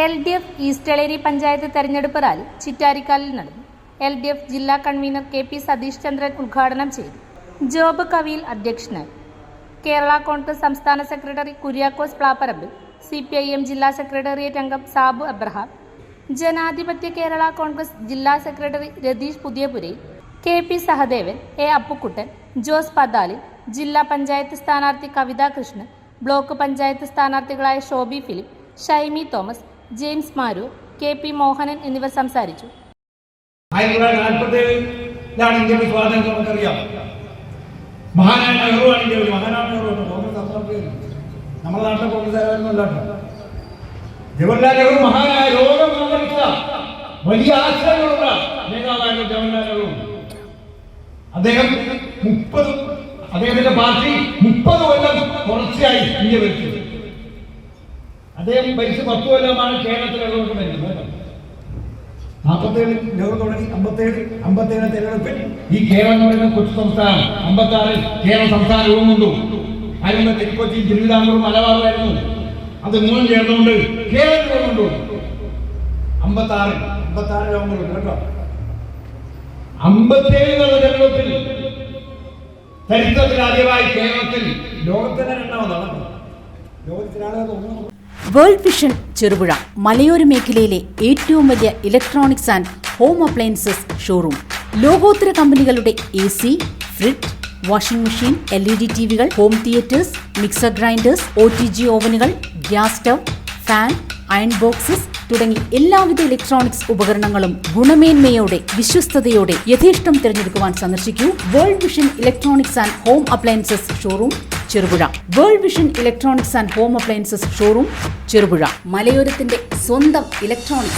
LDF east Eleri panchayat തെരഞ്ഞെടുപ്പ് rally ചിറ്റാരിക്കാലിൽ നടന്നു. LDF ജില്ലാ കൺവീനർ KP സതീഷ് ചന്ദ്രൻ ഉദ്ഘാടനം ചെയ്തു. ജോബ് കവിയിൽ അധ്യക്ഷനായി. കേരള കോൺഗ്രസ് സംസ്ഥാന സെക്രട്ടറി കുര്യാക്കോസ് പ്ലാപ്പറമ്പിൽ, CPIM ജില്ലാ സെക്രട്ടേറിയറ്റ് അംഗം സാബു അബ്രഹാം, ജനാധിപത്യ കേരള കോൺഗ്രസ് ജില്ലാ secretary Ratheesh Puthiyapurayil, KP Sahadevan, A Appukuttan, Jose Pathalil, ജില്ലാ പഞ്ചായത്ത് സ്ഥാനാർത്ഥി കവിത കൃഷ്ണൻ, ബ്ലോക്ക് പഞ്ചായത്ത് സ്ഥാനാർത്ഥികളായ Shobi Philip, Shaimy Thomas, James Maroor, KP Mohanan എന്നിവർ സംസാരിച്ചു. മഹാനായ നെഹ്റുവാണ് ഇന്ത്യയിൽ. മഹാനായ നെഹ്റു നമ്മുടെ നാട്ടിലെ കോൺഗ്രസ്സുകാരൊന്നുമല്ല. ജവഹർലാൽ നെഹ്റു മഹാനായ ലോകം ആദരിച്ച വലിയ ആശയങ്ങളുള്ള നേതാവായിരുന്നു ജവഹർലാൽ നെഹ്റു. അദ്ദേഹത്തിന്റെ പാർട്ടി 30 കൊല്ലം തുടർച്ചയായി ഇന്ത്യ ഭരിച്ചു. അദ്ദേഹം ഭരിച്ച് 10 കൊല്ലമാണ് കേരളത്തിലെ ഭരിക്കുന്നത്. 47 നെഹ്റു തുടങ്ങി 57 തെരഞ്ഞെടുപ്പിൽ ഈ കേരളം എന്ന് പറയുന്ന കൊച്ചു സംസ്ഥാനം 56 കേരള സംസ്ഥാനം രൂപം കൊണ്ടു. അതിന് തിരുക്കൊച്ചി, തിരുവിതാംകൂർ, മലബാറായിരുന്നു. അത് മൂന്നും ചേർന്നുകൊണ്ട് കേരളം രൂപം കൊണ്ടു. 56 രൂപം കൊണ്ടു കേട്ടോ. 57 തെരഞ്ഞെടുപ്പിൽ ചരിത്രത്തിൽ ആദ്യമായി കേരളത്തിൽ ലോകത്തിന്റെ രണ്ടാമതാണ്. ലോകത്തിനാണ് തോന്നുന്നു. വേൾഡ് വിഷൻ ചെറുപുഴ മലയോര മേഖലയിലെ ഏറ്റവും വലിയ electronics and home appliances showroom. ലോകോത്തര കമ്പനികളുടെ AC, fridge, washing machine, LED TVകൾ, home theatres, mixer grinders, OTG ഓവനുകൾ, gas stove, fan, iron boxes തുടങ്ങി എല്ലാവിധ ഇലക്ട്രോണിക്സ് ഉപകരണങ്ങളും ഗുണമേന്മയോടെ വിശ്വസ്തയോടെ യഥേഷ്ടം തിരഞ്ഞെടുക്കുവാൻ സന്ദർശിക്കൂ. World Vision electronics and home appliances showroom Cherupuzha. World Vision electronics and home appliances showroom Cherupuzha, മലയോരത്തിന്റെ സ്വന്തം ഇലക്ട്രോണിക്സ്